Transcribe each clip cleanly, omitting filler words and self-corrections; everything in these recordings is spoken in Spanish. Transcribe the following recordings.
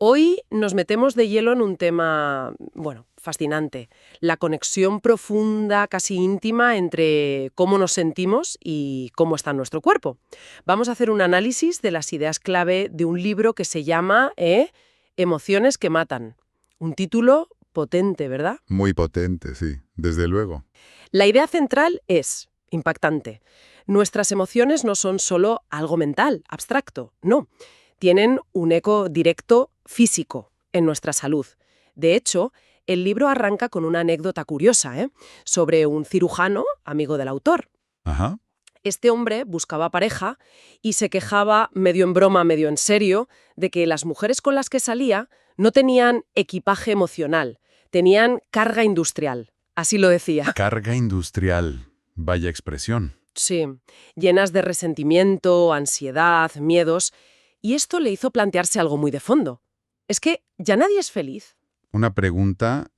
Hoy nos metemos de hielo en un tema, bueno, fascinante, la conexión profunda, casi íntima, entre cómo nos sentimos y cómo está nuestro cuerpo. Vamos a hacer un análisis de las ideas clave de un libro que se llama Emociones que matan. Un título potente, ¿verdad? Muy potente, sí, desde luego. La idea central es impactante. Nuestras emociones no son solo algo mental, abstracto, no. Tienen un eco directo físico en nuestra salud. De hecho, el libro arranca con una anécdota curiosa, sobre un cirujano, amigo del autor. Ajá. Este hombre buscaba pareja y se quejaba, medio en broma, medio en serio, de que las mujeres con las que salía no tenían equipaje emocional, tenían carga industrial. Así lo decía. Carga industrial. Vaya expresión. Sí, llenas de resentimiento, ansiedad, miedos, y esto le hizo plantearse algo muy de fondo. Es que ya nadie es feliz. Una pregunta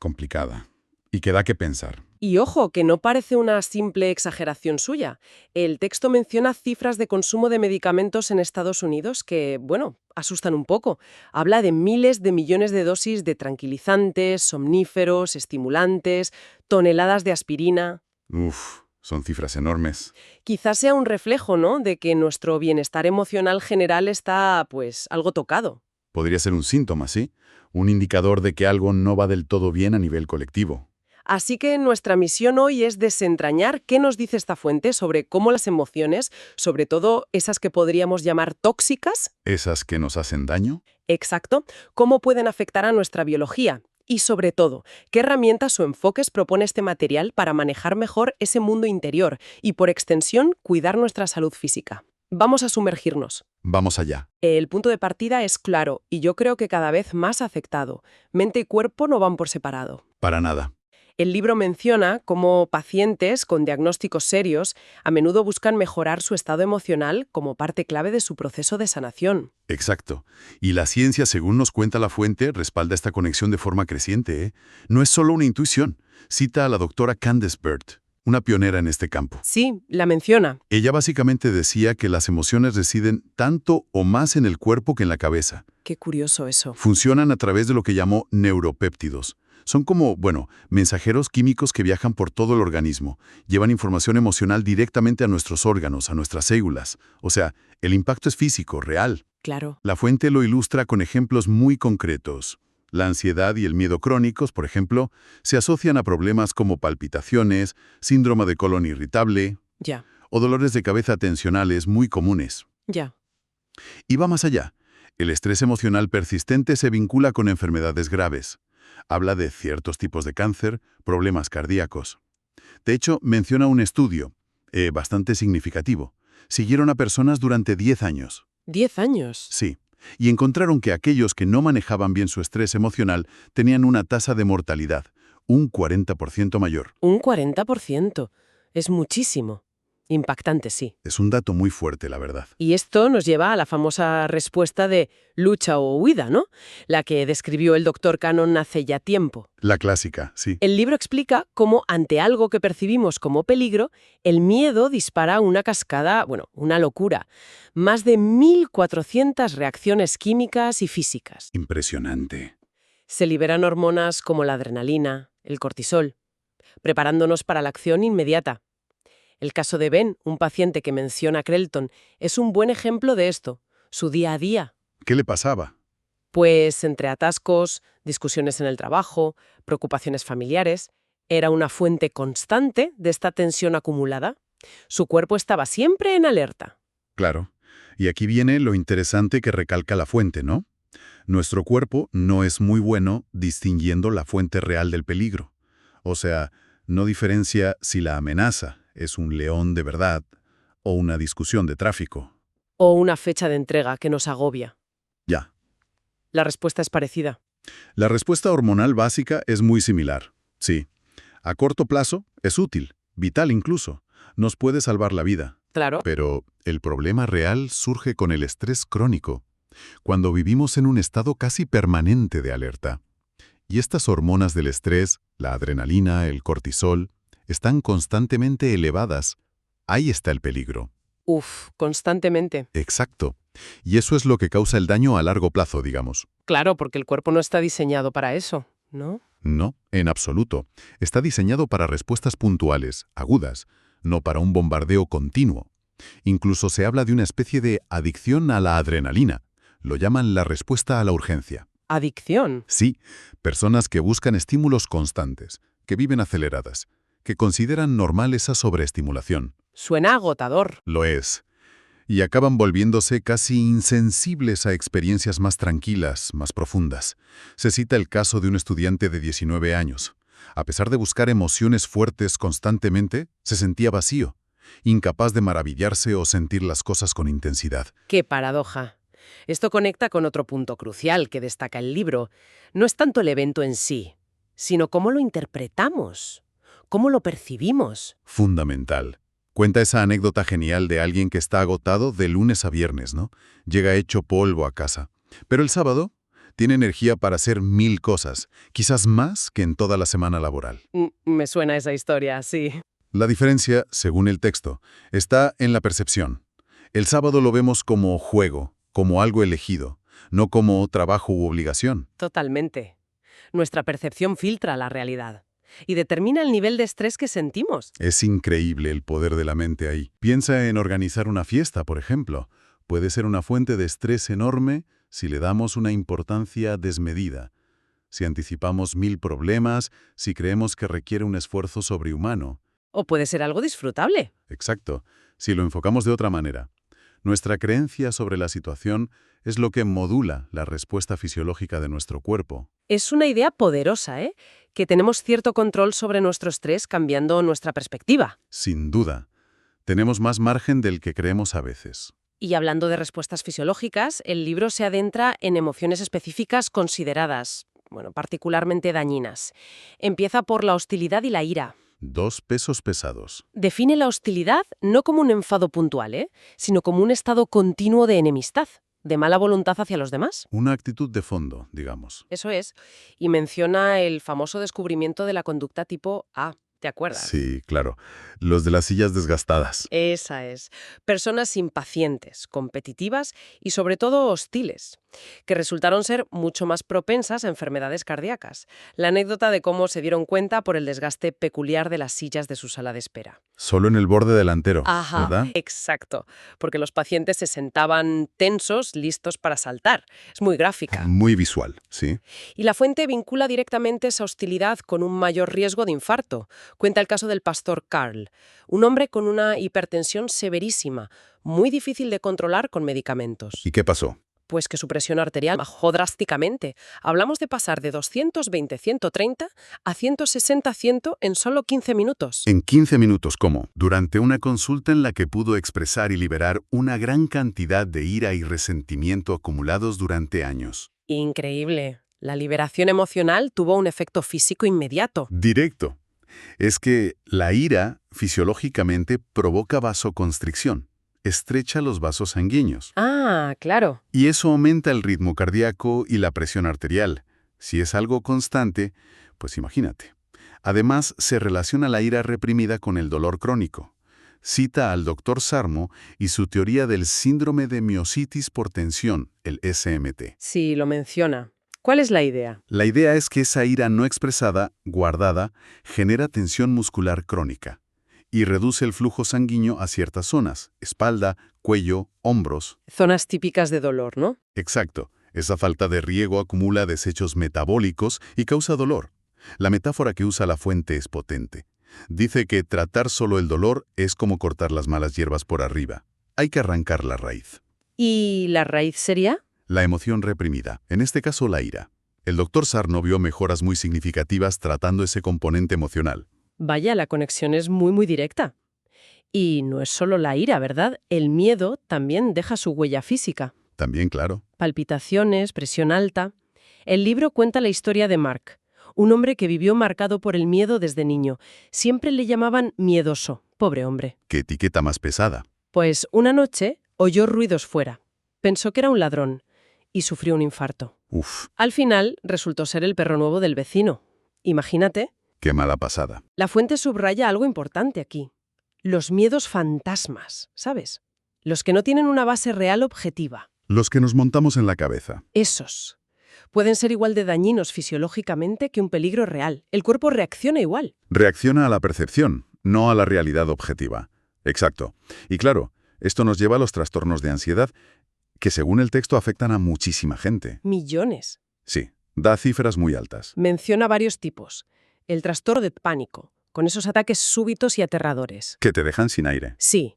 complicada y que da que pensar. Y ojo, que no parece una simple exageración suya. El texto menciona cifras de consumo de medicamentos en Estados Unidos que, bueno, asustan un poco. Habla de miles de millones de dosis de tranquilizantes, somníferos, estimulantes, toneladas de aspirina. Uf, son cifras enormes. Quizás sea un reflejo, ¿no?, de que nuestro bienestar emocional general está, pues, algo tocado. Podría ser un síntoma, ¿sí? Un indicador de que algo no va del todo bien a nivel colectivo. Así que nuestra misión hoy es desentrañar qué nos dice esta fuente sobre cómo las emociones, sobre todo esas que podríamos llamar tóxicas, ¿Esas que nos hacen daño? exacto, cómo pueden afectar a nuestra biología. Y sobre todo, qué herramientas o enfoques propone este material para manejar mejor ese mundo interior y, por extensión, cuidar nuestra salud física. Vamos a sumergirnos. Vamos allá. El punto de partida es claro y yo creo que cada vez más afectado. Mente y cuerpo no van por separado. Para nada. El libro menciona cómo pacientes con diagnósticos serios a menudo buscan mejorar su estado emocional como parte clave de su proceso de sanación. Exacto. Y la ciencia, según nos cuenta la fuente, respalda esta conexión de forma creciente, ¿eh? No es solo una intuición. Cita a la doctora Candace Burt, una pionera en este campo. Sí, la menciona. Ella básicamente decía que las emociones residen tanto o más en el cuerpo que en la cabeza. Qué curioso eso. Funcionan a través de lo que llamó neuropéptidos. Son como, bueno, mensajeros químicos que viajan por todo el organismo. Llevan información emocional directamente a nuestros órganos, a nuestras células. O sea, el impacto es físico, real. Claro. La fuente lo ilustra con ejemplos muy concretos. La ansiedad y el miedo crónicos, por ejemplo, se asocian a problemas como palpitaciones, síndrome de colon irritable Ya, o dolores de cabeza tensionales muy comunes. ya. Y va más allá. El estrés emocional persistente se vincula con enfermedades graves. Habla de ciertos tipos de cáncer, problemas cardíacos. De hecho, menciona un estudio, bastante significativo. Siguieron a personas durante 10 años. 10 años. Sí. Y encontraron que aquellos que no manejaban bien su estrés emocional tenían una tasa de mortalidad, un 40% mayor. Un 40%. Es muchísimo. Impactante, sí. Es un dato muy fuerte, la verdad. Y esto nos lleva a la famosa respuesta de lucha o huida, ¿no? La que describió el doctor Cannon hace ya tiempo. La clásica, sí. El libro explica cómo, ante algo que percibimos como peligro, el miedo dispara una cascada, bueno, una locura. Más de 1.400 reacciones químicas y físicas. Impresionante. Se liberan hormonas como la adrenalina, el cortisol, preparándonos para la acción inmediata. El caso de Ben, un paciente que menciona Crelton, es un buen ejemplo de esto, su día a día. ¿Qué le pasaba? Pues entre atascos, discusiones en el trabajo, preocupaciones familiares, era una fuente constante de esta tensión acumulada. Su cuerpo estaba siempre en alerta. Claro. Y aquí viene lo interesante que recalca la fuente, ¿no? Nuestro cuerpo no es muy bueno distinguiendo la fuente real del peligro. O sea, no diferencia si la amenaza es un león de verdad o una discusión de tráfico. O una fecha de entrega que nos agobia. Ya. La respuesta es parecida. La respuesta hormonal básica es muy similar. Sí. A corto plazo es útil, vital incluso. Nos puede salvar la vida. Claro. Pero el problema real surge con el estrés crónico, cuando vivimos en un estado casi permanente de alerta. Y estas hormonas del estrés, la adrenalina, el cortisol, están constantemente elevadas. Ahí está el peligro. Constantemente. Exacto. Y eso es lo que causa el daño a largo plazo, digamos. Claro, porque el cuerpo no está diseñado para eso, ¿no? No, en absoluto. Está diseñado para respuestas puntuales, agudas, no para un bombardeo continuo. Incluso se habla de una especie de adicción a la adrenalina. Lo llaman la respuesta a la urgencia. Adicción. Sí, personas que buscan estímulos constantes, que viven aceleradas, que consideran normal esa sobreestimulación. Suena agotador. Lo es. Y acaban volviéndose casi insensibles a experiencias más tranquilas, más profundas. Se cita el caso de un estudiante de 19 años. A pesar de buscar emociones fuertes constantemente, se sentía vacío, incapaz de maravillarse o sentir las cosas con intensidad. ¡Qué paradoja! Esto conecta con otro punto crucial que destaca el libro. No es tanto el evento en sí, sino cómo lo interpretamos, cómo lo percibimos. Fundamental. Cuenta esa anécdota genial de alguien que está agotado de lunes a viernes, ¿no? Llega hecho polvo a casa. Pero el sábado tiene energía para hacer 1000 cosas, quizás más que en toda la semana laboral. Me suena esa historia, sí. La diferencia, según el texto, está en la percepción. El sábado lo vemos como juego, como algo elegido, no como trabajo u obligación. Totalmente. Nuestra percepción filtra la realidad y determina el nivel de estrés que sentimos. Es increíble el poder de la mente ahí. Piensa en organizar una fiesta, por ejemplo. Puede ser una fuente de estrés enorme si le damos una importancia desmedida, si anticipamos 1000 problemas, si creemos que requiere un esfuerzo sobrehumano. O puede ser algo disfrutable. Exacto, si lo enfocamos de otra manera. Nuestra creencia sobre la situación es lo que modula la respuesta fisiológica de nuestro cuerpo. Es una idea poderosa, ¿eh? Que tenemos cierto control sobre nuestro estrés cambiando nuestra perspectiva. Sin duda, tenemos más margen del que creemos a veces. Y hablando de respuestas fisiológicas, el libro se adentra en emociones específicas consideradas, particularmente dañinas. Empieza por la hostilidad y la ira. 2 pesos pesados. Define la hostilidad no como un enfado puntual, sino como un estado continuo de enemistad, de mala voluntad hacia los demás. Una actitud de fondo, digamos. Eso es. Y menciona el famoso descubrimiento de la conducta tipo A. ¿Te acuerdas? Sí, claro. Los de las sillas desgastadas. Esa es. Personas impacientes, competitivas y sobre todo hostiles, que resultaron ser mucho más propensas a enfermedades cardíacas. La anécdota de cómo se dieron cuenta por el desgaste peculiar de las sillas de su sala de espera. Solo en el borde delantero, Ajá, ¿verdad? exacto, porque los pacientes se sentaban tensos, listos para saltar. Es muy gráfica. Muy visual, sí. Y la fuente vincula directamente esa hostilidad con un mayor riesgo de infarto. Cuenta el caso del pastor Carl, un hombre con una hipertensión severísima, muy difícil de controlar con medicamentos. ¿Y qué pasó? Pues que su presión arterial bajó drásticamente. Hablamos de pasar de 220/130 a 160/100 en solo 15 minutos. En 15 minutos, ¿cómo? Durante una consulta en la que pudo expresar y liberar una gran cantidad de ira y resentimiento acumulados durante años. Increíble. La liberación emocional tuvo un efecto físico inmediato. Directo. Es que la ira, fisiológicamente, provoca vasoconstricción. Estrecha los vasos sanguíneos. Ah, claro. Y eso aumenta el ritmo cardíaco y la presión arterial. Si es algo constante, pues imagínate. Además, se relaciona la ira reprimida con el dolor crónico. Cita al Dr. Sarmo y su teoría del síndrome de miositis por tensión, el SMT. Sí, lo menciona. ¿Cuál es la idea? La idea es que esa ira no expresada, guardada, genera tensión muscular crónica y reduce el flujo sanguíneo a ciertas zonas, espalda, cuello, hombros. Zonas típicas de dolor, ¿no? Exacto. Esa falta de riego acumula desechos metabólicos y causa dolor. La metáfora que usa la fuente es potente. Dice que tratar solo el dolor es como cortar las malas hierbas por arriba. Hay que arrancar la raíz. ¿Y la raíz sería? La emoción reprimida, en este caso la ira. El Dr. Sarno vio mejoras muy significativas tratando ese componente emocional. Vaya, la conexión es muy directa. Y no es solo la ira, ¿verdad? El miedo también deja su huella física. También, claro. Palpitaciones, presión alta. El libro cuenta la historia de Mark, un hombre que vivió marcado por el miedo desde niño. Siempre le llamaban miedoso, pobre hombre. ¿Qué etiqueta más pesada? Pues una noche oyó ruidos fuera. Pensó que era un ladrón y sufrió un infarto. Uf, Al final resultó ser el perro nuevo del vecino. Imagínate. qué mala pasada. La fuente subraya algo importante aquí. Los miedos fantasmas, ¿sabes? Los que no tienen una base real objetiva. Los que nos montamos en la cabeza. Esos. pueden ser igual de dañinos fisiológicamente que un peligro real. El cuerpo reacciona igual. Reacciona a la percepción, no a la realidad objetiva. Exacto. Y claro, esto nos lleva a los trastornos de ansiedad, que según el texto afectan a muchísima gente. Millones. Sí, da cifras muy altas. Menciona varios tipos. El trastorno de pánico, con esos ataques súbitos y aterradores. Que te dejan sin aire. Sí.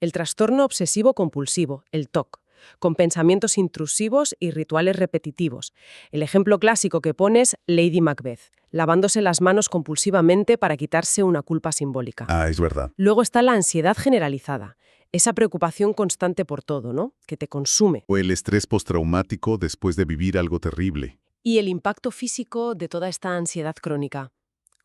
El trastorno obsesivo-compulsivo, el TOC, con pensamientos intrusivos y rituales repetitivos. El ejemplo clásico que pone es Lady Macbeth, lavándose las manos compulsivamente para quitarse una culpa simbólica. Ah, es verdad. Luego está la ansiedad generalizada, esa preocupación constante por todo, ¿no? Que te consume. O el estrés postraumático después de vivir algo terrible. Y el impacto físico de toda esta ansiedad crónica.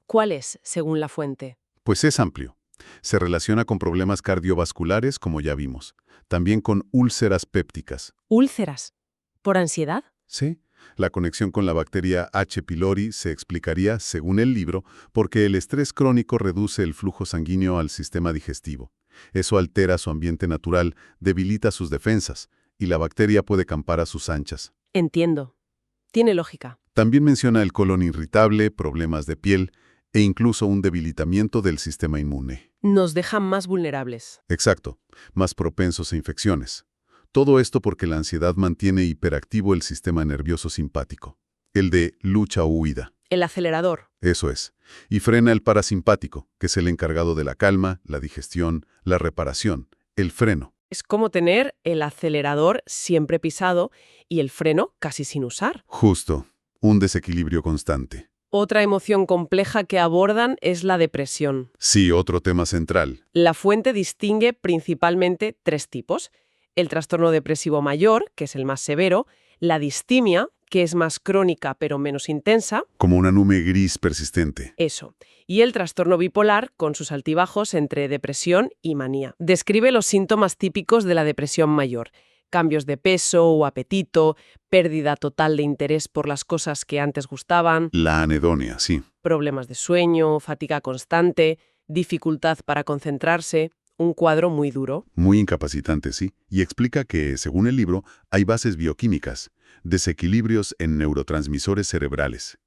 ¿Cuál es, según la fuente? Pues es amplio. Se relaciona con problemas cardiovasculares, como ya vimos. También con úlceras pépticas. ¿Úlceras? ¿Por ansiedad? Sí. La conexión con la bacteria H. pylori se explicaría, según el libro, porque el estrés crónico reduce el flujo sanguíneo al sistema digestivo. Eso altera su ambiente natural, debilita sus defensas, y la bacteria puede campar a sus anchas. Entiendo. Tiene lógica. También menciona el colon irritable, problemas de piel e incluso un debilitamiento del sistema inmune. Nos dejan más vulnerables. Exacto, más propensos a infecciones. Todo esto porque la ansiedad mantiene hiperactivo el sistema nervioso simpático, el de lucha o huida. El acelerador. Eso es. Y frena el parasimpático, que es el encargado de la calma, la digestión, la reparación, el freno. Es como tener el acelerador siempre pisado y el freno casi sin usar. Justo, un desequilibrio constante. Otra emoción compleja que abordan es la depresión. Sí, otro tema central. La fuente distingue principalmente tres tipos. El trastorno depresivo mayor, que es el más severo, la distimia, que es más crónica pero menos intensa. Como una nube gris persistente. Eso. Y el trastorno bipolar, con sus altibajos entre depresión y manía. Describe los síntomas típicos de la depresión mayor. Cambios de peso o apetito, pérdida total de interés por las cosas que antes gustaban, La anedonia, sí. problemas de sueño, fatiga constante, dificultad para concentrarse, un cuadro muy duro. Muy incapacitante, sí. Y explica que, según el libro, hay bases bioquímicas, desequilibrios en neurotransmisores cerebrales.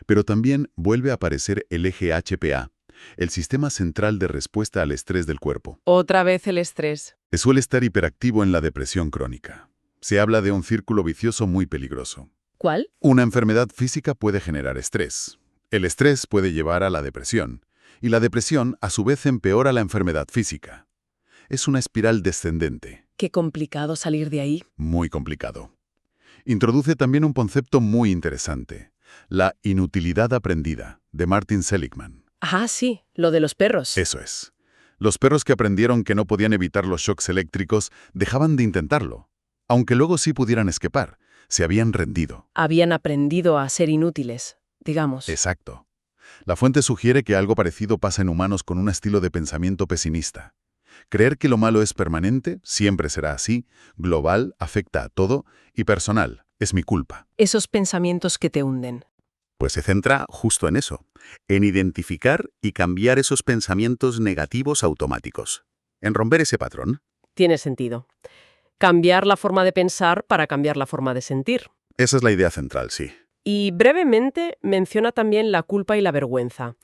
Pero también vuelve a aparecer el eje HPA, el sistema central de respuesta al estrés del cuerpo. Otra vez el estrés. Que suele estar hiperactivo en la depresión crónica. Se habla de un círculo vicioso muy peligroso. ¿Cuál? Una enfermedad física puede generar estrés. El estrés puede llevar a la depresión. Y la depresión, a su vez, empeora la enfermedad física. Es una espiral descendente. Qué complicado salir de ahí. Muy complicado. Introduce también un concepto muy interesante. La inutilidad aprendida, de Martin Seligman. Ah, sí, lo de los perros. Eso es. Los perros que aprendieron que no podían evitar los shocks eléctricos dejaban de intentarlo. Aunque luego sí pudieran escapar, se habían rendido. Habían aprendido a ser inútiles, digamos. Exacto. La fuente sugiere que algo parecido pasa en humanos con un estilo de pensamiento pesimista. Creer que lo malo es permanente, siempre será así, global, afecta a todo, y personal, es mi culpa. Esos pensamientos que te hunden. Pues se centra justo en eso, en identificar y cambiar esos pensamientos negativos automáticos, en romper ese patrón. Tiene sentido. Cambiar la forma de pensar para cambiar la forma de sentir. Esa es la idea central, sí. Y brevemente menciona también la culpa y la vergüenza.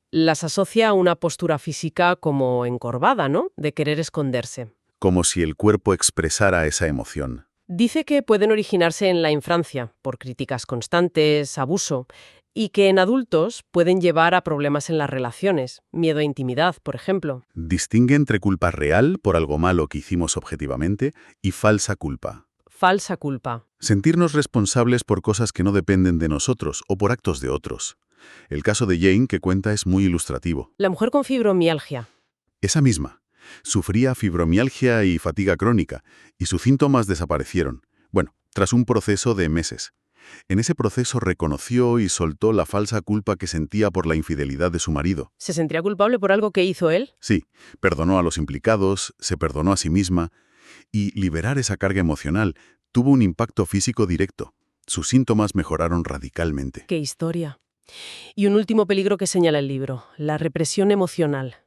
Las asocia a una postura física como encorvada, ¿no? De querer esconderse. Como si el cuerpo expresara esa emoción. Dice que pueden originarse en la infancia, por críticas constantes, abuso, y que en adultos pueden llevar a problemas en las relaciones, miedo a intimidad, por ejemplo. Distingue entre culpa real por algo malo que hicimos objetivamente y falsa culpa. Falsa culpa. Sentirnos responsables por cosas que no dependen de nosotros o por actos de otros. El caso de Jane que cuenta es muy ilustrativo. La mujer con fibromialgia. Esa misma. Sufría fibromialgia y fatiga crónica, y sus síntomas desaparecieron. Bueno, tras un proceso de meses. En ese proceso reconoció y soltó la falsa culpa que sentía por la infidelidad de su marido. ¿Se sentía culpable por algo que hizo él? Sí, perdonó a los implicados, se perdonó a sí misma, y liberar esa carga emocional tuvo un impacto físico directo. Sus síntomas mejoraron radicalmente. ¡Qué historia! Y un último peligro que señala el libro, la represión emocional.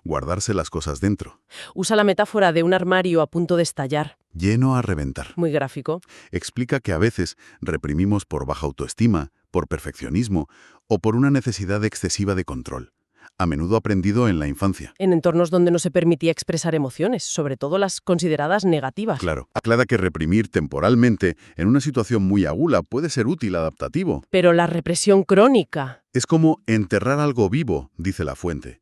Guardarse las cosas dentro. Usa la metáfora de un armario a punto de estallar. Lleno a reventar. Muy gráfico. Explica que a veces reprimimos por baja autoestima, por perfeccionismo o por una necesidad excesiva de control, a menudo aprendido en la infancia. En entornos donde no se permitía expresar emociones, sobre todo las consideradas negativas. Claro, aclara que reprimir temporalmente en una situación muy aguda puede ser útil adaptativo. Pero la represión crónica. Es como enterrar algo vivo, dice la fuente.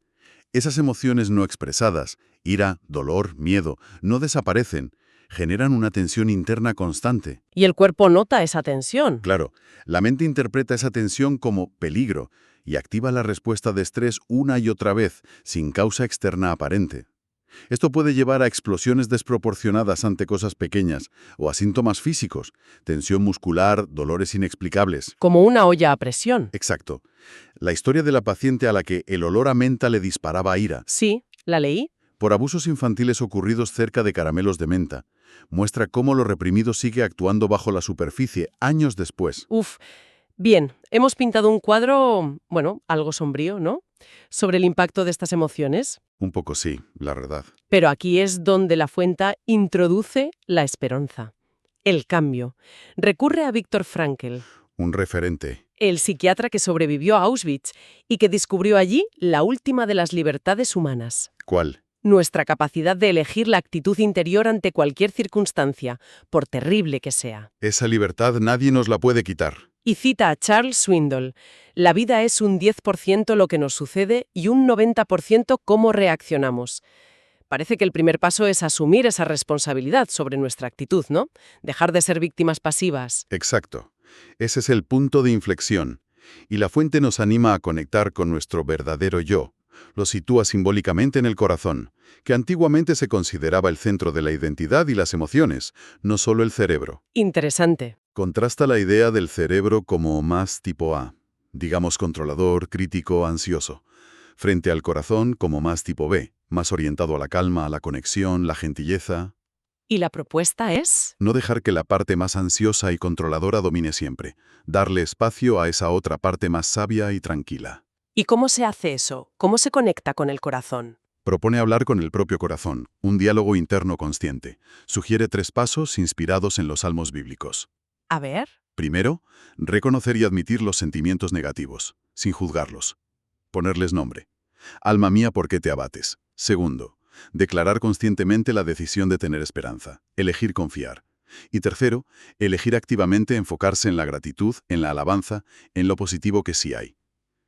Esas emociones no expresadas, ira, dolor, miedo, no desaparecen, generan una tensión interna constante. Y el cuerpo nota esa tensión. Claro, la mente interpreta esa tensión como peligro y activa la respuesta de estrés una y otra vez, sin causa externa aparente. Esto puede llevar a explosiones desproporcionadas ante cosas pequeñas o a síntomas físicos, tensión muscular, dolores inexplicables. Como una olla a presión. Exacto. La historia de la paciente a la que el olor a menta le disparaba ira, Sí, la leí. por abusos infantiles ocurridos cerca de caramelos de menta, muestra cómo lo reprimido sigue actuando bajo la superficie años después. Uf. Bien, hemos pintado un cuadro, bueno, algo sombrío, ¿no? Sobre el impacto de estas emociones. Un poco sí, la verdad. Pero aquí es donde la fuente introduce la esperanza. El cambio. Recurre a Viktor Frankl, Un referente. el psiquiatra que sobrevivió a Auschwitz y que descubrió allí la última de las libertades humanas. ¿Cuál? Nuestra capacidad de elegir la actitud interior ante cualquier circunstancia, por terrible que sea. Esa libertad nadie nos la puede quitar. Y cita a Charles Swindoll: la vida es un 10% lo que nos sucede y un 90% cómo reaccionamos. Parece que el primer paso es asumir esa responsabilidad sobre nuestra actitud, ¿no? Dejar de ser víctimas pasivas. Exacto. Ese es el punto de inflexión. Y la fuente nos anima a conectar con nuestro verdadero yo. Lo sitúa simbólicamente en el corazón, que antiguamente se consideraba el centro de la identidad y las emociones, no solo el cerebro. Interesante. Contrasta la idea del cerebro como más tipo A, digamos controlador, crítico, ansioso, frente al corazón como más tipo B, más orientado a la calma, a la conexión, la gentileza. ¿Y la propuesta es? No dejar que la parte más ansiosa y controladora domine siempre, darle espacio a esa otra parte más sabia y tranquila. ¿Y cómo se hace eso? ¿Cómo se conecta con el corazón? Propone hablar con el propio corazón, un diálogo interno consciente. Sugiere 3 pasos inspirados en los salmos bíblicos. A ver. Primero, reconocer y admitir los sentimientos negativos, sin juzgarlos. Ponerles nombre. Alma mía, ¿por qué te abates? Segundo, declarar conscientemente la decisión de tener esperanza, elegir confiar. Y tercero, elegir activamente enfocarse en la gratitud, en la alabanza, en lo positivo que sí hay.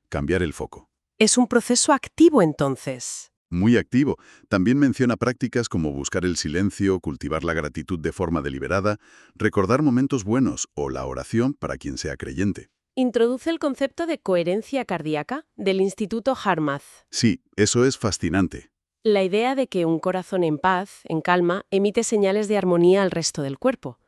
Cambiar el foco. Es un proceso activo entonces. Muy activo. También menciona prácticas como buscar el silencio, cultivar la gratitud de forma deliberada, recordar momentos buenos o la oración para quien sea creyente. Introduce el concepto de coherencia cardíaca del Instituto Harmath. Sí, eso es fascinante. La idea de que un corazón en paz, en calma, emite señales de armonía al resto del cuerpo.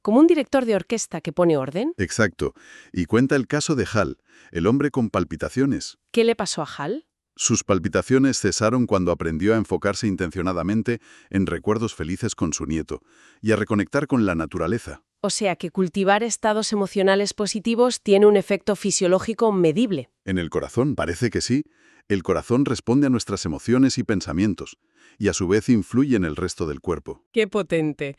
Como un director de orquesta que pone orden. Exacto. Y cuenta el caso de Hal, el hombre con palpitaciones. ¿Qué le pasó a Hal? Sus palpitaciones cesaron cuando aprendió a enfocarse intencionadamente en recuerdos felices con su nieto y a reconectar con la naturaleza. O sea que cultivar estados emocionales positivos tiene un efecto fisiológico medible. En el corazón, parece que sí. El corazón responde a nuestras emociones y pensamientos, y a su vez influye en el resto del cuerpo. ¡Qué potente!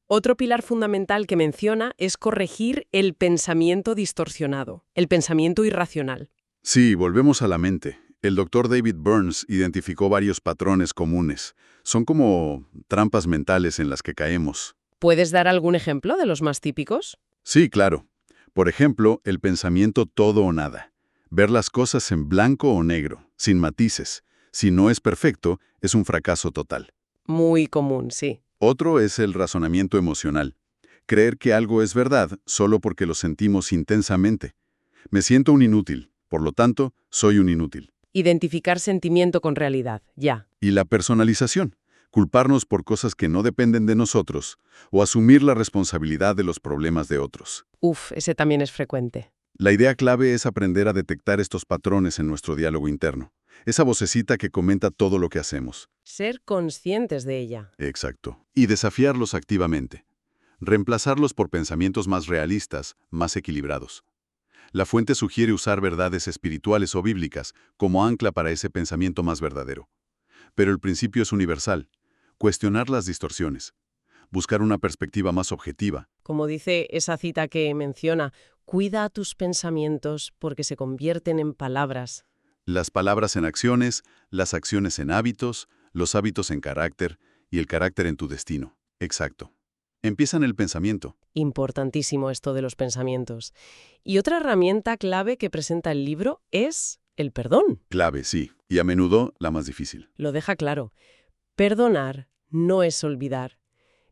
Otro pilar fundamental que menciona es corregir el pensamiento distorsionado, el pensamiento irracional. Sí, volvemos a la mente. El doctor David Burns identificó varios patrones comunes. Son como trampas mentales en las que caemos. ¿Puedes dar algún ejemplo de los más típicos? Sí, claro. Por ejemplo, el pensamiento todo o nada. Ver las cosas en blanco o negro, sin matices. Si no es perfecto, es un fracaso total. Muy común, sí. Otro es el razonamiento emocional. Creer que algo es verdad solo porque lo sentimos intensamente. Me siento un inútil, por lo tanto, soy un inútil. Identificar sentimiento con realidad, ya. Y la personalización. Culparnos por cosas que no dependen de nosotros o asumir la responsabilidad de los problemas de otros. Uf, ese también es frecuente. La idea clave es aprender a detectar estos patrones en nuestro diálogo interno. Esa vocecita que comenta todo lo que hacemos. Ser conscientes de ella. Exacto. Y desafiarlos activamente. Reemplazarlos por pensamientos más realistas, más equilibrados. La fuente sugiere usar verdades espirituales o bíblicas como ancla para ese pensamiento más verdadero. Pero el principio es universal. Cuestionar las distorsiones. Buscar una perspectiva más objetiva. Como dice esa cita que menciona, cuida tus pensamientos porque se convierten en palabras. Las palabras en acciones, las acciones en hábitos, los hábitos en carácter y el carácter en tu destino. Exacto. Empieza en el pensamiento. Importantísimo esto de los pensamientos. Y otra herramienta clave que presenta el libro es el perdón. Clave, sí, y a menudo la más difícil. Lo deja claro. Perdonar no es olvidar,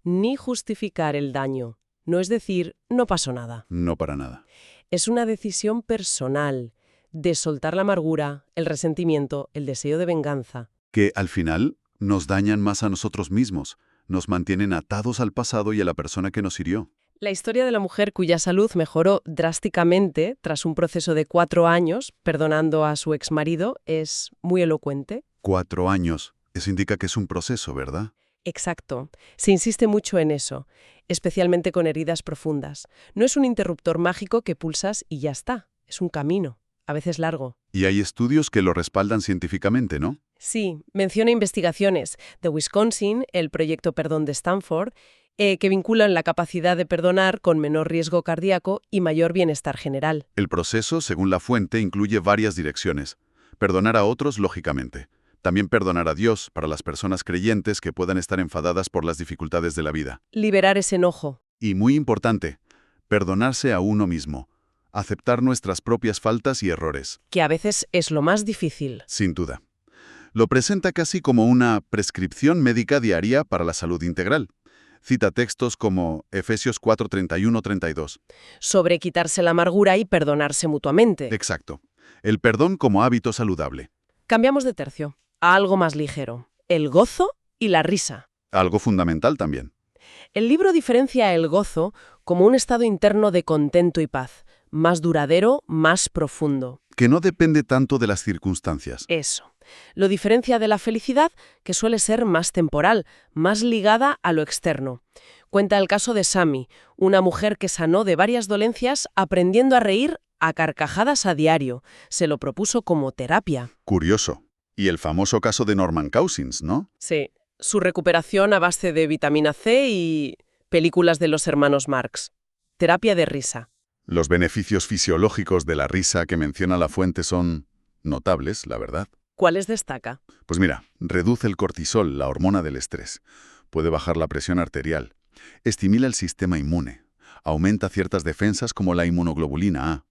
ni justificar el daño. No es decir, no pasó nada. No para nada. Es una decisión personal de soltar la amargura, el resentimiento, el deseo de venganza. Que al final nos dañan más a nosotros mismos, nos mantienen atados al pasado y a la persona que nos hirió. La historia de la mujer cuya salud mejoró drásticamente tras un proceso de 4 años, perdonando a su exmarido, es muy elocuente. 4 años. Eso indica que es un proceso, ¿verdad? Exacto. Se insiste mucho en eso, especialmente con heridas profundas. No es un interruptor mágico que pulsas y ya está. Es un camino, a veces largo. Y hay estudios que lo respaldan científicamente, ¿no? Sí, menciona investigaciones de Wisconsin, el proyecto Perdón de Stanford, que vinculan la capacidad de perdonar con menor riesgo cardíaco y mayor bienestar general. El proceso, según la fuente, incluye varias direcciones. Perdonar a otros, lógicamente. También perdonar a Dios para las personas creyentes que puedan estar enfadadas por las dificultades de la vida. Liberar ese enojo. Y muy importante, perdonarse a uno mismo. Aceptar nuestras propias faltas y errores. Que a veces es lo más difícil. Sin duda. Lo presenta casi como una prescripción médica diaria para la salud integral. Cita textos como Efesios 4:31-32. Sobre quitarse la amargura y perdonarse mutuamente. Exacto. El perdón como hábito saludable. Cambiamos de tercio a algo más ligero. El gozo y la risa. Algo fundamental también. El libro diferencia el gozo como un estado interno de contento y paz, más duradero, más profundo. Que no depende tanto de las circunstancias. Eso. Lo diferencia de la felicidad, que suele ser más temporal, más ligada a lo externo. Cuenta el caso de Sammy, una mujer que sanó de varias dolencias aprendiendo a reír a carcajadas a diario. Se lo propuso como terapia. Curioso. Y el famoso caso de Norman Cousins, ¿no? Sí. Su recuperación a base de vitamina C y películas de los hermanos Marx. Terapia de risa. Los beneficios fisiológicos de la risa que menciona la fuente son notables, la verdad. ¿Cuáles destaca? Pues mira, reduce el cortisol, la hormona del estrés. Puede bajar la presión arterial. Estimula el sistema inmune. Aumenta ciertas defensas como la inmunoglobulina A.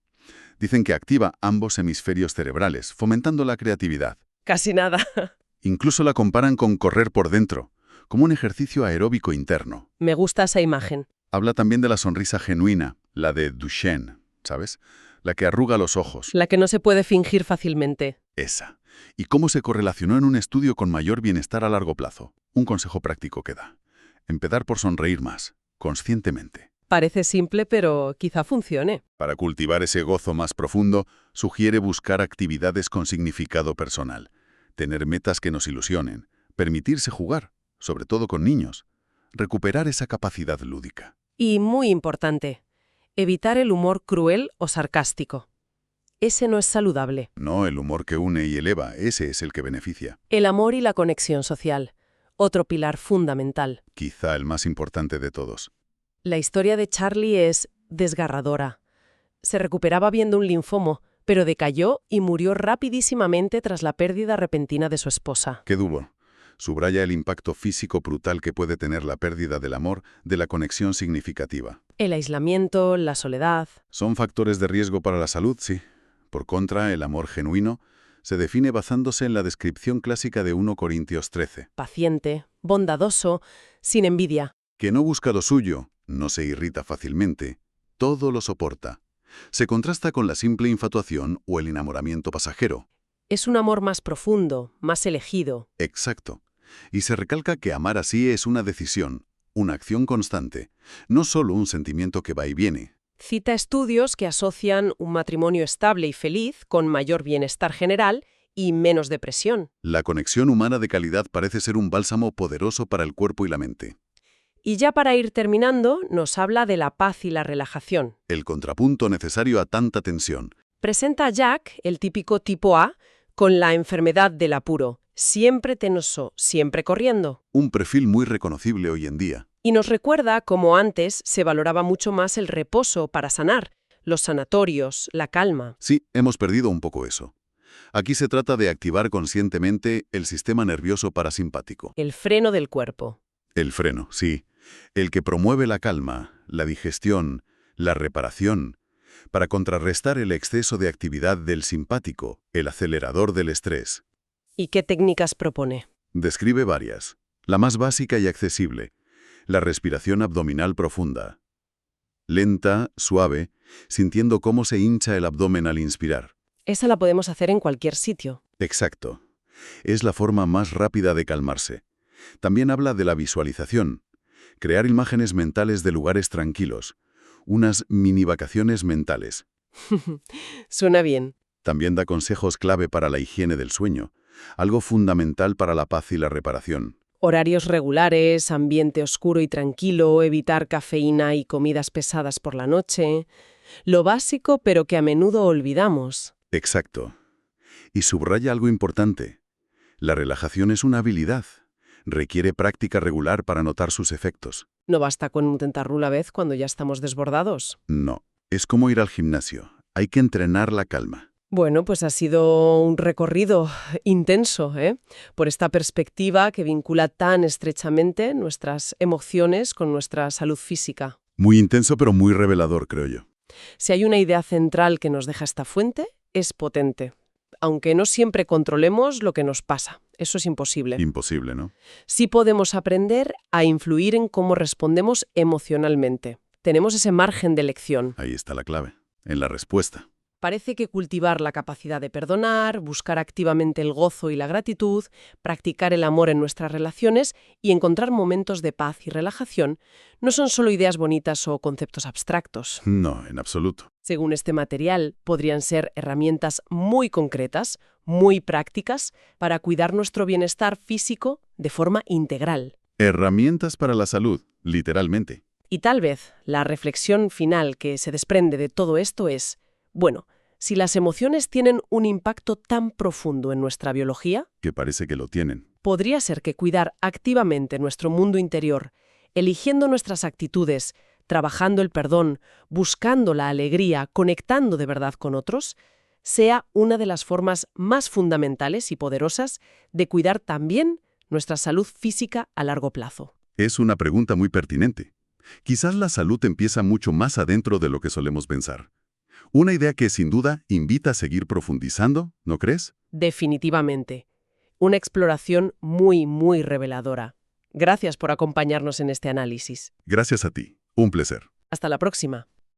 Dicen que activa ambos hemisferios cerebrales, fomentando la creatividad. Casi nada. Incluso la comparan con correr por dentro, como un ejercicio aeróbico interno. Me gusta esa imagen. Habla también de la sonrisa genuina, la de Duchenne, ¿sabes? La que arruga los ojos. La que no se puede fingir fácilmente. Esa. Y cómo se correlacionó en un estudio con mayor bienestar a largo plazo. Un consejo práctico que da. Empezar por sonreír más, conscientemente. Parece simple, pero quizá funcione. Para cultivar ese gozo más profundo, sugiere buscar actividades con significado personal. Tener metas que nos ilusionen. Permitirse jugar, sobre todo con niños. Recuperar esa capacidad lúdica. Y muy importante, evitar el humor cruel o sarcástico. Ese no es saludable. No, el humor que une y eleva, ese es el que beneficia. El amor y la conexión social. Otro pilar fundamental. Quizá el más importante de todos. La historia de Charlie es desgarradora. Se recuperaba viendo un linfomo, pero decayó y murió rapidísimamente tras la pérdida repentina de su esposa. Qué duro. Subraya el impacto físico brutal que puede tener la pérdida del amor, de la conexión significativa. El aislamiento, la soledad. Son factores de riesgo para la salud, sí. Por contra, el amor genuino se define basándose en la descripción clásica de 1 Corintios 13. Paciente, bondadoso, sin envidia. Que no busca lo suyo, no se irrita fácilmente, todo lo soporta. Se contrasta con la simple infatuación o el enamoramiento pasajero. Es un amor más profundo, más elegido. Exacto. Y se recalca que amar así es una decisión, una acción constante, no solo un sentimiento que va y viene. Cita estudios que asocian un matrimonio estable y feliz con mayor bienestar general y menos depresión. La conexión humana de calidad parece ser un bálsamo poderoso para el cuerpo y la mente. Y ya para ir terminando, nos habla de la paz y la relajación. El contrapunto necesario a tanta tensión. Presenta a Jack, el típico tipo A, con la enfermedad del apuro, siempre tenso, siempre corriendo. Un perfil muy reconocible hoy en día. Y nos recuerda cómo antes se valoraba mucho más el reposo para sanar, los sanatorios, la calma. Sí, hemos perdido un poco eso. Aquí se trata de activar conscientemente el sistema nervioso parasimpático. El freno del cuerpo. El freno, sí. El que promueve la calma, la digestión, la reparación, para contrarrestar el exceso de actividad del simpático, el acelerador del estrés. ¿Y qué técnicas propone? Describe varias. La más básica y accesible, la respiración abdominal profunda. Lenta, suave, sintiendo cómo se hincha el abdomen al inspirar. Esa la podemos hacer en cualquier sitio. Exacto. Es la forma más rápida de calmarse. También habla de la visualización. Crear imágenes mentales de lugares tranquilos. Unas mini vacaciones mentales. Suena bien. También da consejos clave para la higiene del sueño. Algo fundamental para la paz y la reparación. Horarios regulares, ambiente oscuro y tranquilo, evitar cafeína y comidas pesadas por la noche. Lo básico, pero que a menudo olvidamos. Exacto. Y subraya algo importante. La relajación es una habilidad. Requiere práctica regular para notar sus efectos. No basta con intentarlo una vez cuando ya estamos desbordados. No. Es como ir al gimnasio. Hay que entrenar la calma. Bueno, pues ha sido un recorrido intenso, por esta perspectiva que vincula tan estrechamente nuestras emociones con nuestra salud física. Muy intenso, pero muy revelador, creo yo. Si hay una idea central que nos deja esta fuente, es potente. Aunque no siempre controlemos lo que nos pasa. Eso es imposible. Imposible, ¿no? Sí podemos aprender a influir en cómo respondemos emocionalmente. Tenemos ese margen de elección. Ahí está la clave. En la respuesta. Parece que cultivar la capacidad de perdonar, buscar activamente el gozo y la gratitud, practicar el amor en nuestras relaciones y encontrar momentos de paz y relajación no son solo ideas bonitas o conceptos abstractos. No, en absoluto. Según este material, podrían ser herramientas muy concretas, muy prácticas, para cuidar nuestro bienestar físico de forma integral. Herramientas para la salud, literalmente. Y tal vez la reflexión final que se desprende de todo esto es, bueno, si las emociones tienen un impacto tan profundo en nuestra biología, Que parece que lo tienen. podría ser que cuidar activamente nuestro mundo interior, eligiendo nuestras actitudes, trabajando el perdón, buscando la alegría, conectando de verdad con otros, sea una de las formas más fundamentales y poderosas de cuidar también nuestra salud física a largo plazo. Es una pregunta muy pertinente. Quizás la salud empieza mucho más adentro de lo que solemos pensar. Una idea que sin duda invita a seguir profundizando, ¿no crees? Definitivamente. Una exploración muy, muy reveladora. Gracias por acompañarnos en este análisis. Gracias a ti. Un placer. Hasta la próxima.